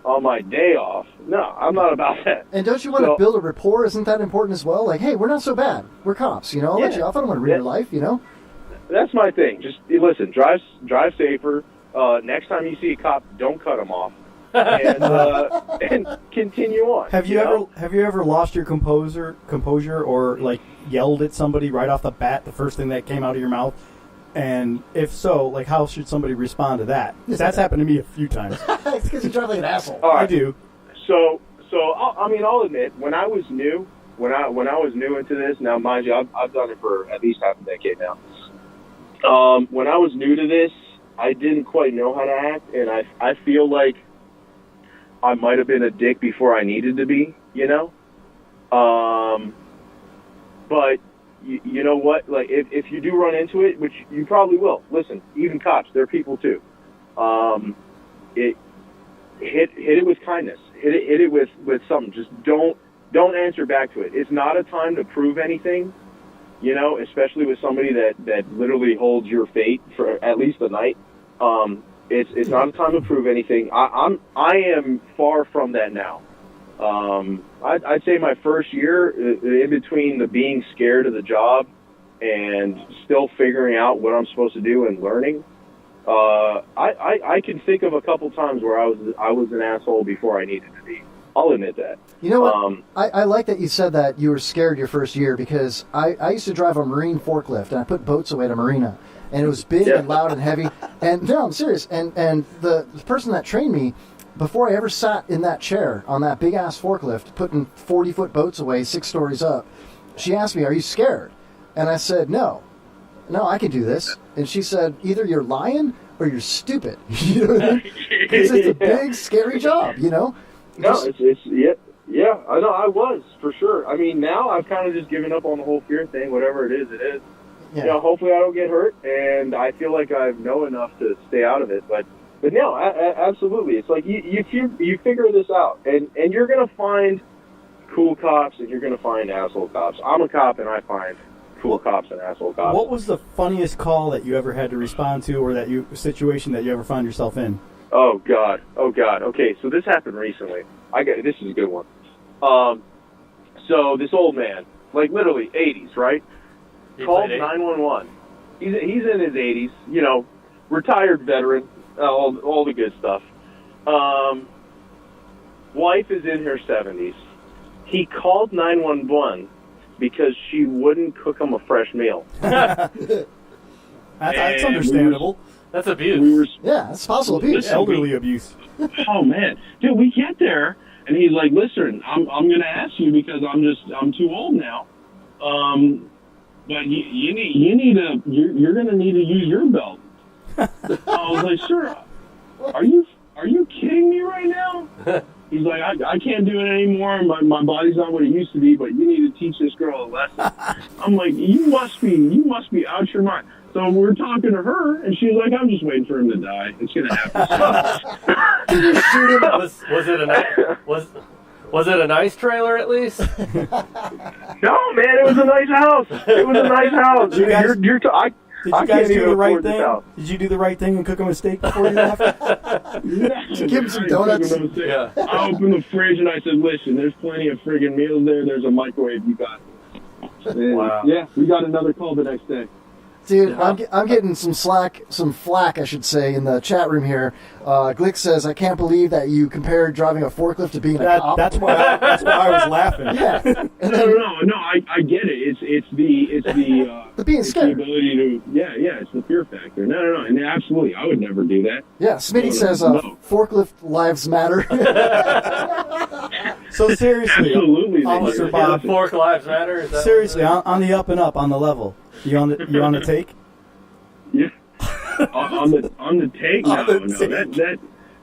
Speaker 5: on my day off. No, I'm not about that.
Speaker 4: And don't you want to build a rapport? Isn't that important as well? Like, hey, we're not so bad. We're cops. I'll let you off. I don't want to ruin your life.
Speaker 5: That's my thing. Just listen. Drive safer. Next time you see a cop, don't cut him off. And continue on.
Speaker 2: Have you ever lost your composure or like yelled at somebody right off the bat, the first thing that came out of your mouth? And if so, like, how should somebody respond to that? That's happened to me a few times.
Speaker 4: It's because you drive like an asshole.
Speaker 5: All right.
Speaker 2: I do.
Speaker 5: So I'll admit, when I was new, when I was new into this, now mind you, I've done it for at least half a decade now. When I was new to this, I didn't quite know how to act, and I feel like I might have been a dick before I needed to be, but you know what? Like, if you do run into it, which you probably will, listen, even cops, they're people too. Hit it with kindness. Hit it with something. Just don't answer back to it. It's not a time to prove anything, especially with somebody that literally holds your fate for at least a night. It's not a time to prove anything. I am far from that now. I'd say my first year, in between the being scared of the job and still figuring out what I'm supposed to do and learning, I can think of a couple times where I was an asshole before I needed to be. I'll admit that.
Speaker 4: You know what? I like that you said that you were scared your first year, because I used to drive a marine forklift, and I put boats away at a marina. And it was big and loud and heavy. And no, I'm serious. And the person that trained me, before I ever sat in that chair on that big-ass forklift, putting 40-foot boats away 6 stories up, she asked me, are you scared? And I said, no, I can do this. And she said, either you're lying or you're stupid. You know what I mean? Because it's a big, scary job, No,
Speaker 5: it's yeah, I know, I was, for sure. I mean, now I've kind of just given up on the whole fear thing. Whatever it is, it is.
Speaker 4: Yeah.
Speaker 5: Hopefully I don't get hurt, and I feel like I know enough to stay out of it. But no, absolutely. It's like you figure this out, and you're going to find cool cops, and you're going to find asshole cops. I'm a cop, and I find cool cops and asshole cops.
Speaker 2: What was the funniest call that you ever had to respond to, or situation that you ever found yourself in?
Speaker 5: Oh God. Okay, so this happened recently. This is a good one. So this old man, like literally 80s, right? Called 911. He's in his 80s, retired veteran, all the good stuff. Wife is in her 70s. He called 911 because she wouldn't cook him a fresh meal.
Speaker 2: That's understandable.
Speaker 3: That's abuse.
Speaker 4: That's possible abuse.
Speaker 2: Elderly abuse.
Speaker 6: Oh man, dude, we get there, and he's like, "Listen, I'm going to ask you because I'm too old now. But you're going to need to use your belt." I was like, "Sir, are you kidding me right now?" He's like, I can't do it anymore. My body's not what it used to be, but you need to teach this girl a lesson. I'm like, you must be out your mind. So we're talking to her, and she's like, I'm just waiting for him to die. It's gonna happen.
Speaker 4: Did you shoot him?
Speaker 3: Was it a nice trailer at least?
Speaker 5: No, man, it was a nice house.
Speaker 2: Did you guys do the right thing?
Speaker 5: Out.
Speaker 2: Did you do the right thing and cook him a steak before you left?
Speaker 4: Give him some donuts.
Speaker 3: Yeah.
Speaker 6: I opened the fridge and I said, listen, there's plenty of friggin' meals there. There's a microwave. You got it. And
Speaker 3: Wow.
Speaker 6: yeah, we got another call the next day.
Speaker 4: Dude,
Speaker 3: Yeah.
Speaker 4: I'm getting some flack, I should say, in the chat room here. Glick says, "I can't believe that you compared driving a forklift to being a cop."
Speaker 2: That's why I was laughing.
Speaker 4: Yeah, and
Speaker 6: No,
Speaker 4: then,
Speaker 6: no, I get it. It's the
Speaker 4: the being
Speaker 6: it's the
Speaker 4: scared.
Speaker 6: ability to it's the fear factor. No, and absolutely, I would never do that.
Speaker 4: Yeah, Smitty
Speaker 6: No,
Speaker 4: says,
Speaker 6: no.
Speaker 4: "Forklift lives matter."
Speaker 2: So seriously,
Speaker 6: Absolutely, they
Speaker 2: Officer
Speaker 6: do.
Speaker 2: Bob,
Speaker 3: Fork lives matter. Is that
Speaker 2: seriously, on the up and up, on the level. You on the take?
Speaker 6: Yeah. on the take, no,
Speaker 2: On the
Speaker 6: no,
Speaker 2: take.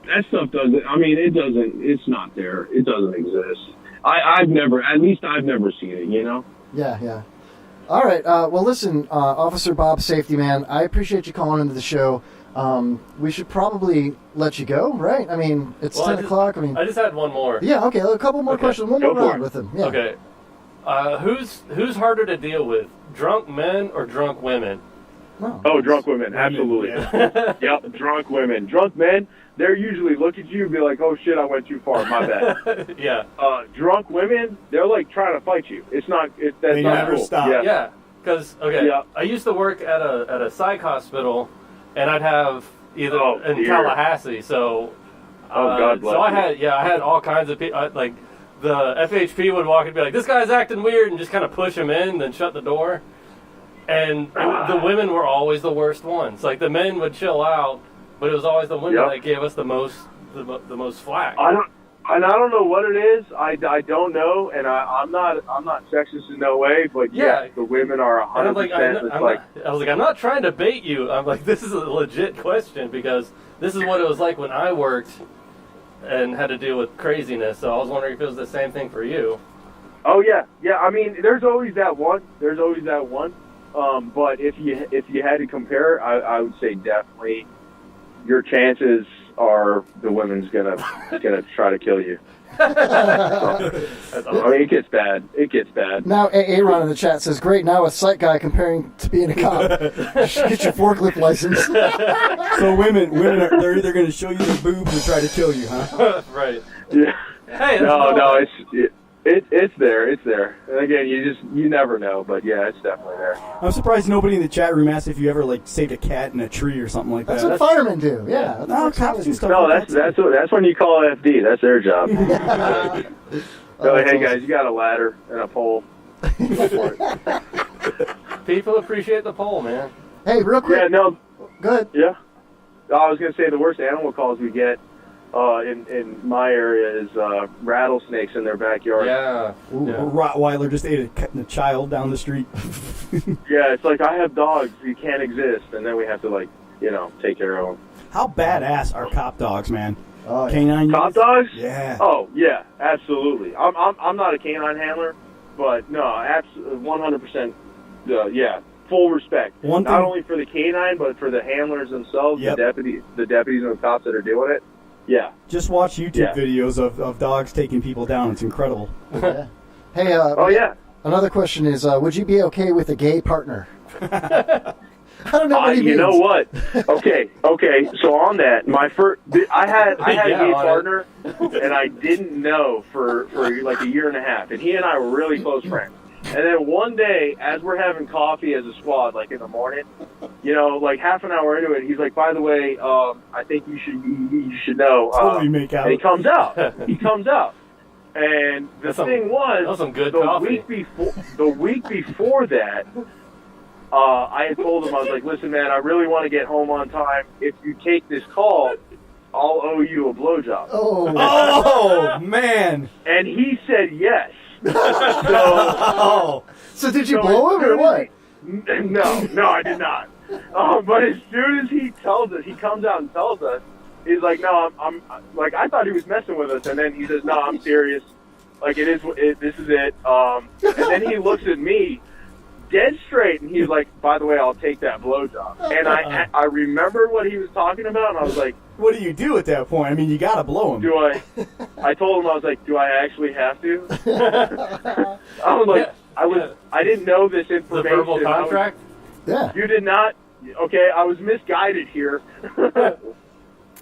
Speaker 6: that stuff doesn't. I mean, it doesn't. It's not there. It doesn't exist. I've never seen it. You know.
Speaker 4: Yeah. All right. Well, listen, Officer Bob, safety man, I appreciate you calling into the show. We should probably let you go, right? I mean, it's 10 o'clock. I mean,
Speaker 3: I just had one more.
Speaker 4: yeah, okay, a couple more questions. One
Speaker 6: Go
Speaker 4: more
Speaker 6: for
Speaker 4: round
Speaker 6: it.
Speaker 4: with him. Yeah.
Speaker 3: Okay. Who's harder to deal with, drunk men or drunk women?
Speaker 4: No.
Speaker 5: Oh, drunk women, absolutely.
Speaker 2: Yeah.
Speaker 5: Yep, drunk women. Drunk men, they're usually look at you and be like, "Oh shit, I went too far. My bad."
Speaker 3: Yeah.
Speaker 5: Drunk women, they're like trying to fight you. That's
Speaker 2: They
Speaker 5: not
Speaker 2: never
Speaker 5: cool.
Speaker 2: stop.
Speaker 5: Yeah.
Speaker 3: Yeah. Because
Speaker 5: Yeah.
Speaker 3: I used to work at a psych hospital, and I'd have either
Speaker 5: Oh,
Speaker 3: in
Speaker 5: dear.
Speaker 3: Tallahassee. So.
Speaker 5: Oh, God bless
Speaker 3: So I
Speaker 5: you.
Speaker 3: had all kinds of people. Like the FHP would walk and be like, "This guy's acting weird," and just kind of push him in, then shut the door. And the women were always the worst ones. Like the men would chill out, but it was always the women
Speaker 5: Yep.
Speaker 3: that gave us the most flack.
Speaker 5: I don't know what it is. I don't know, and I'm not sexist in no way. But
Speaker 3: Yeah.
Speaker 5: yes, the women are
Speaker 3: And I'm
Speaker 5: 100%.
Speaker 3: like, I was like, I'm not trying to bait you. I'm like, this is a legit question because this is what it was like when I worked and had to deal with craziness. So I was wondering if it was the same thing for you.
Speaker 5: Oh yeah. I mean, there's always that one. But if you had to compare, I would say definitely your chances are the women's gonna try to kill you.
Speaker 3: That's
Speaker 5: I mean, it gets bad.
Speaker 4: Now, Aaron in the chat says, "Great, now a psych guy comparing to being a cop. Get your forklift license."
Speaker 2: So women they're either going to show you the boobs or try to kill you, huh?
Speaker 3: right.
Speaker 5: Yeah.
Speaker 3: Hey, that's
Speaker 5: No, it's there. And again, you never know, but yeah, it's definitely there.
Speaker 2: I'm surprised nobody in the chat room asked if you ever like saved a cat in a tree or something like
Speaker 4: That's
Speaker 2: that.
Speaker 4: what firemen do. Yeah. That's
Speaker 2: No,
Speaker 4: what
Speaker 2: cops do stuff
Speaker 5: No,
Speaker 2: like that.
Speaker 5: that's when you call FD. That's their job. So,
Speaker 4: that's
Speaker 5: hey guys, you got a ladder and a pole. Go for it.
Speaker 3: People appreciate the poll, man.
Speaker 4: Hey, real quick.
Speaker 5: Yeah, no,
Speaker 4: Go ahead.
Speaker 5: yeah. I was gonna say the worst animal calls we get in my area is rattlesnakes in their backyard.
Speaker 3: Yeah.
Speaker 2: Ooh,
Speaker 3: Yeah.
Speaker 2: a Rottweiler just ate a child down the street.
Speaker 5: Yeah, it's like I have dogs, you can't exist, and then we have to take care of them.
Speaker 2: How badass are cop dogs, man?
Speaker 4: Oh, yeah.
Speaker 2: Canine
Speaker 5: Cop
Speaker 2: units?
Speaker 5: dogs?
Speaker 2: Yeah.
Speaker 5: Oh yeah, absolutely. I'm not a canine handler, but no, absolutely 100%. Yeah, full respect.
Speaker 2: One
Speaker 5: Not
Speaker 2: thing-
Speaker 5: only for the canine, but for the handlers themselves,
Speaker 2: Yep.
Speaker 5: the deputies and the cops that are doing it. Yeah.
Speaker 2: Just watch YouTube
Speaker 5: Yeah.
Speaker 2: videos of dogs taking people down. It's incredible.
Speaker 4: Yeah. Hey,
Speaker 5: Oh yeah.
Speaker 4: another question is, would you be okay with a gay partner? I don't know what he
Speaker 5: You
Speaker 4: means.
Speaker 5: know what? Okay. So on that, I had a
Speaker 3: Yeah,
Speaker 5: gay
Speaker 3: on it.
Speaker 5: partner, and I didn't know for like a year and a half, and he and I were really close friends. And then one day, as we're having coffee as a squad, like in the morning, like half an hour into it, he's like, "By the way, I think you should know."
Speaker 2: Totally make out.
Speaker 5: And he comes out. And the
Speaker 3: That's some-
Speaker 5: thing
Speaker 3: that was some good
Speaker 5: the
Speaker 3: coffee.
Speaker 5: week before that, I had told him, I was like, "Listen, man, I really want to get home on time. If you take this call, I'll owe you a blowjob."
Speaker 4: Oh,
Speaker 2: Oh man!
Speaker 5: And he said yes. So,
Speaker 2: Oh,
Speaker 4: so did you
Speaker 5: so
Speaker 4: blow
Speaker 5: as
Speaker 4: him or
Speaker 5: soon
Speaker 4: what?
Speaker 5: as No, I did not. But as soon as he tells us, he comes out and tells us, he's like, "No, I'm like, I thought he was messing with us," and then he says, "No, I'm serious. Like, this is it." And then he looks at me, dead straight, and he's like, "By the way, I'll take that blowjob." And I remember what he was talking about, and I was like,
Speaker 2: what do you do at that point? I mean, you gotta blow him.
Speaker 5: "Do I?" I told him, I was like, "Do I actually have to?" I was like,
Speaker 3: Yeah.
Speaker 5: I didn't know this
Speaker 3: The
Speaker 5: information.
Speaker 3: verbal contract?
Speaker 4: Yeah,
Speaker 5: You did not. Okay, I was misguided here.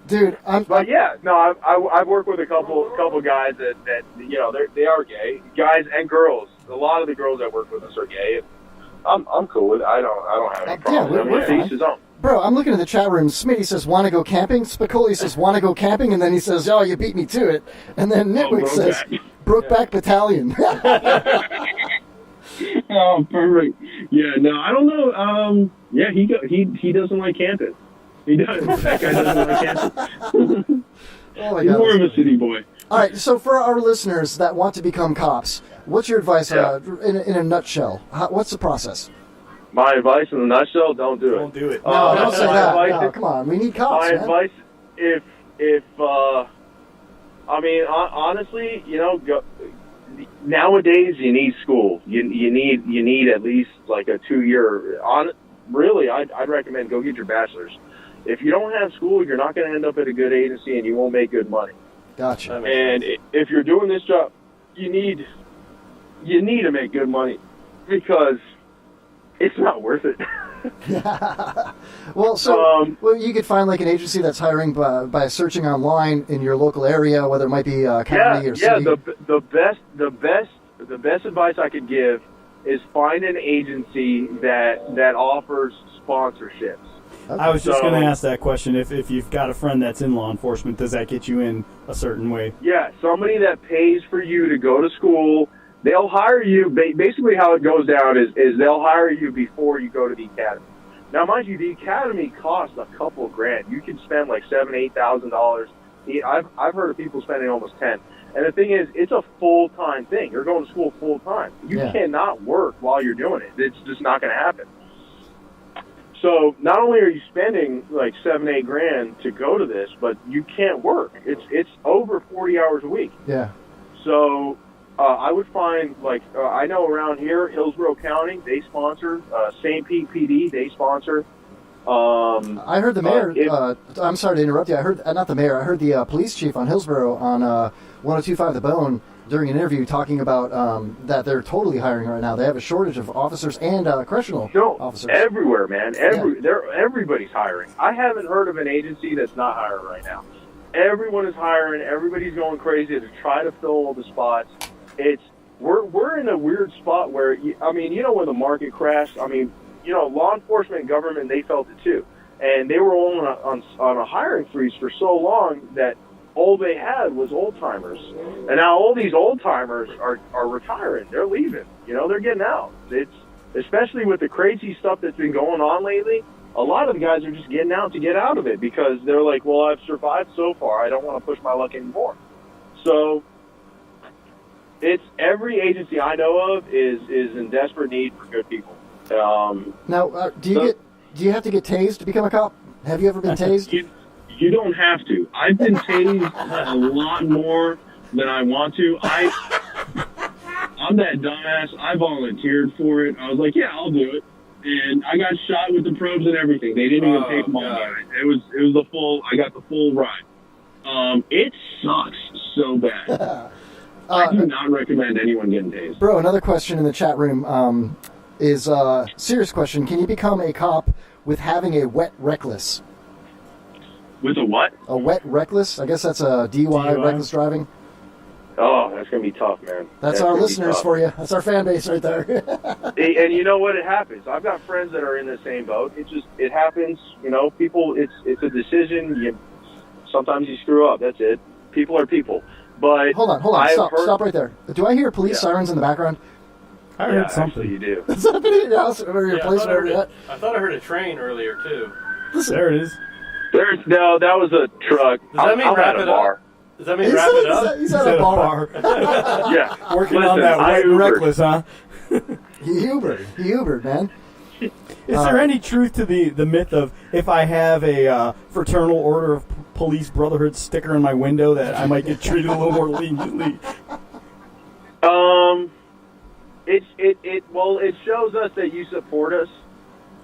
Speaker 4: dude.
Speaker 5: But yeah, no, I've worked with a couple guys that they are gay, guys and girls. A lot of the girls that work with us are gay. I'm cool with it. I don't have any problem.
Speaker 4: we're
Speaker 5: I mean,
Speaker 4: fine.
Speaker 5: each his own.
Speaker 4: Bro, I'm looking at the chat room. Smitty says, want to go camping? Spicoli says, want to go camping? And then he says, oh, you beat me to it. And then Nitwick says, Brokeback Battalion.
Speaker 6: Oh, perfect. Yeah, no, I don't know. Yeah, he doesn't like camping. He does. That guy doesn't like camping.
Speaker 4: Oh, my
Speaker 6: He's
Speaker 4: God.
Speaker 6: more of a city boy.
Speaker 4: All right, so for our listeners that want to become cops, what's your advice in a nutshell? What's the process?
Speaker 5: My advice in a nutshell: don't do it.
Speaker 2: Don't do it.
Speaker 4: No, don't say
Speaker 5: my
Speaker 4: that.
Speaker 5: advice
Speaker 4: No,
Speaker 5: is-
Speaker 4: come on. We need cops,
Speaker 5: My
Speaker 4: man.
Speaker 5: advice, I mean, honestly, nowadays you need school. You need at least like a 2-year. Really, I'd recommend go get your bachelor's. If you don't have school, you're not going to end up at a good agency, and you won't make good money.
Speaker 4: Gotcha.
Speaker 5: And if you're doing this job, you need to make good money because it's not worth it.
Speaker 4: Well, well, you could find like an agency that's hiring by searching online in your local area, whether it might be county or city.
Speaker 5: The best advice I could give is find an agency that offers sponsorships.
Speaker 2: I was just
Speaker 5: So-
Speaker 2: going to ask that question. If you've got a friend that's in law enforcement, does that get you in a certain way?
Speaker 5: Yeah, somebody that pays for you to go to school. They'll hire you. Basically, how it goes down is they'll hire you before you go to the academy. Now, mind you, the academy costs a couple $grand. You can spend like $7,000-8,000. I've heard of people spending almost 10. And the thing is, it's a full-time thing. You're going to school full-time. You cannot work while you're doing it. It's just not going to happen. So not only are you spending like $7-8 grand to go to this, but you can't work. It's over 40 hours a week.
Speaker 4: Yeah.
Speaker 5: So I would find I know around here, Hillsborough County, they sponsor. St. Pete PD, they sponsor.
Speaker 4: I heard the mayor. I'm sorry to interrupt you. I heard not the mayor. I heard the police chief on Hillsborough on 102.5 The Bone during an interview talking about that they're totally hiring right now. They have a shortage of officers and correctional officers.
Speaker 5: Everywhere, man. Everybody's hiring. I haven't heard of an agency that's not hiring right now. Everyone is hiring. Everybody's going crazy to try to fill all the spots. We're in a weird spot where when the market crashed. Law enforcement, government, they felt it too, and they were all on a hiring freeze for so long that all they had was old timers, and now all these old timers are retiring. They're leaving. They're getting out. It's especially with the crazy stuff that's been going on lately. A lot of the guys are just getting out to get out of it because they're like, well, I've survived so far. I don't want to push my luck anymore. So it's every agency I know of is in desperate need for good people.
Speaker 4: Now, do you have to get tased to become a cop? Have you ever been tased?
Speaker 6: You don't have to. I've been tased a lot more than I want to. I'm that dumbass. I volunteered for it. I was like, yeah, I'll do it. And I got shot with the probes and everything. They didn't even take them all down. It was the full. I got the full ride. It sucks so bad. I do not recommend anyone getting tased.
Speaker 4: Bro, another question in the chat room is a serious question. Can you become a cop with having a wet reckless?
Speaker 6: With a what?
Speaker 4: A wet reckless? I guess that's a DUI, reckless driving.
Speaker 5: Oh, that's going to be tough, man.
Speaker 4: That's our listeners for you. That's our fan base right there.
Speaker 5: And you know what? It happens. I've got friends that are in the same boat. It happens. People, it's a decision. Sometimes you screw up. That's it. People are people. But
Speaker 4: hold on. Stop right there. Do I hear police sirens in the background?
Speaker 2: I heard something.
Speaker 5: You do.
Speaker 4: Is that in your house or your place?
Speaker 3: I thought I heard a train earlier too.
Speaker 2: Listen, there it is.
Speaker 5: No, that was a truck.
Speaker 3: Does that mean
Speaker 5: I'm
Speaker 3: wrap
Speaker 5: at a
Speaker 3: it
Speaker 5: bar.
Speaker 3: up? Does that mean wrap it up?
Speaker 4: He's at a bar.
Speaker 5: Yeah.
Speaker 2: Working on that wet and reckless, huh?
Speaker 4: He Ubered, man.
Speaker 2: Is there any truth to the myth of if I have a Fraternal Order of Police Brotherhood sticker in my window that I might get treated a little more leniently?
Speaker 5: It shows us that you support us.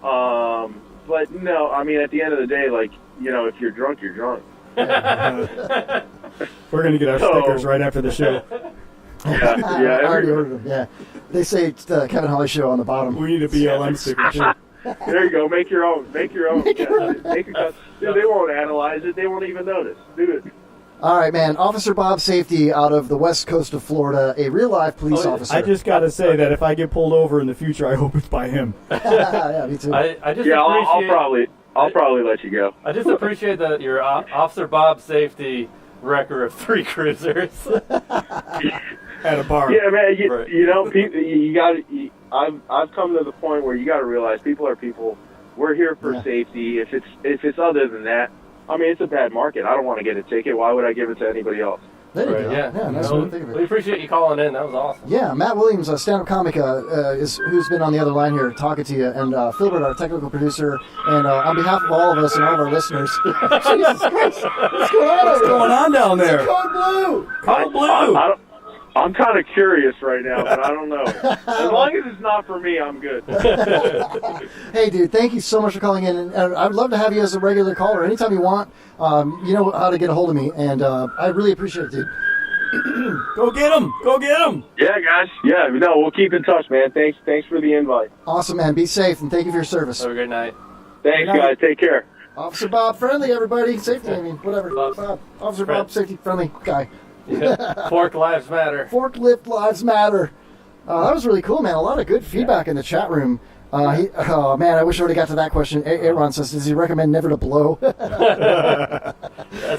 Speaker 5: But no, at the end of the day, if you're drunk, you're drunk.
Speaker 2: We're gonna get our stickers right after the show.
Speaker 5: Yeah.
Speaker 4: I already ordered them. Yeah, they say it's the Kevin Holly Show on the bottom.
Speaker 2: We need a BLM sticker too.
Speaker 5: There you go. Make your own. Make a custom. Dude, they won't analyze it. They won't even notice. Do it.
Speaker 4: All right, man. Officer Bob Safety out of the west coast of Florida, a real-life police officer.
Speaker 2: I just got to say that if I get pulled over in the future, I hope it's by him.
Speaker 4: Yeah, me too.
Speaker 5: I'll probably let you go.
Speaker 3: I just appreciate that your Officer Bob Safety record of 3 cruisers
Speaker 2: At a bar.
Speaker 5: Yeah, man.
Speaker 3: Right.
Speaker 5: You know, you got. I've come to the point where you got to realize people are people. We're here for safety. If it's other than that, I mean, it's a bad market. I don't want to get a ticket. Why would I give it to anybody else?
Speaker 4: There you go.
Speaker 3: Yeah,
Speaker 4: nice way to think of it.
Speaker 3: We appreciate you calling in. That was awesome.
Speaker 4: Yeah, Matt Williams, a stand-up comic, who's been on the other line here talking to you, and Philbert, our technical producer, and on behalf of all of us and all of our listeners, Jesus Christ, what's going on?
Speaker 2: What's going on down there?
Speaker 4: Code Blue!
Speaker 2: Code Blue!
Speaker 5: I'm kind of curious right now, but I don't know. As long as it's not for me, I'm good.
Speaker 4: Hey, dude, thank you so much for calling in. And I'd love to have you as a regular caller anytime you want. You know how to get a hold of me, and I really appreciate it, dude.
Speaker 2: Go get him! Go get him!
Speaker 5: Yeah, guys. Yeah, no, we'll keep in touch, man. Thanks for the invite.
Speaker 4: Awesome, man. Be safe, and thank you for your service.
Speaker 3: Have a great night.
Speaker 5: Thanks, guys. Take care.
Speaker 4: Officer Bob Friendly, everybody. Safety, I mean, whatever.
Speaker 3: Bob.
Speaker 4: Officer Bob Safety Friendly guy.
Speaker 3: Yeah. Fork lives matter.
Speaker 4: Forklift lives matter. That was really cool, man. A lot of good feedback in the chat room. Oh, man, I wish I would have got to that question. Aaron says, does he recommend never to blow?
Speaker 3: That's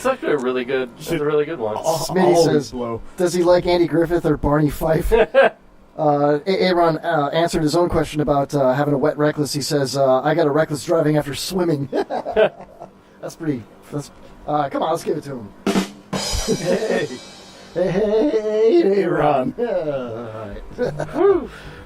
Speaker 3: actually a really good one.
Speaker 4: Smitty says,
Speaker 2: blow.
Speaker 4: does he like Andy Griffith or Barney Fife? Aaron answered his own question about having a wet reckless. He says, I got a reckless driving after swimming. That's pretty... come on, let's give it to him. Hey, Ron.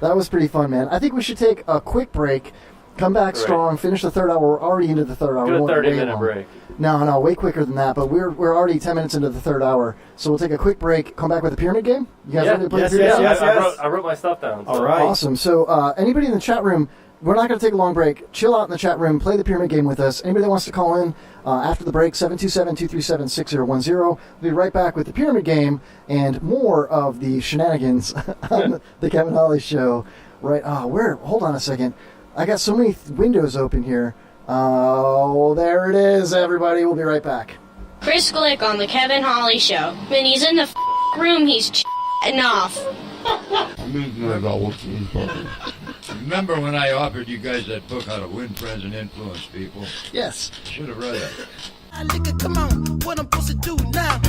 Speaker 4: That was pretty fun, man. I think we should take a quick break, come back strong, finish the third hour. We're already into the third hour.
Speaker 3: Good 30-minute break.
Speaker 4: No, way quicker than that, but we're already 10 minutes into the third hour. So we'll take a quick break, come back with the pyramid game. You guys ready to play the pyramid game?
Speaker 2: Yes.
Speaker 3: I wrote my stuff down. So.
Speaker 2: All right.
Speaker 4: Awesome. So anybody in the chat room, we're not going to take a long break. Chill out in the chat room, play the pyramid game with us. Anybody that wants to call in after the break, 727-237-6010. We'll be right back with the pyramid game and more of the shenanigans on the Kevin Holly Show. Right. Hold on a second. I got so many windows open here. Oh, there it is, everybody. We'll be right back.
Speaker 7: Chris Glick on the Kevin Holly Show. When he's in the room, he's chatting off.
Speaker 8: Remember when I offered you guys that book, How to Win Friends and Influence People?
Speaker 4: Yes.
Speaker 8: Should have read it.
Speaker 1: Nigga, come on, what I'm supposed to do now?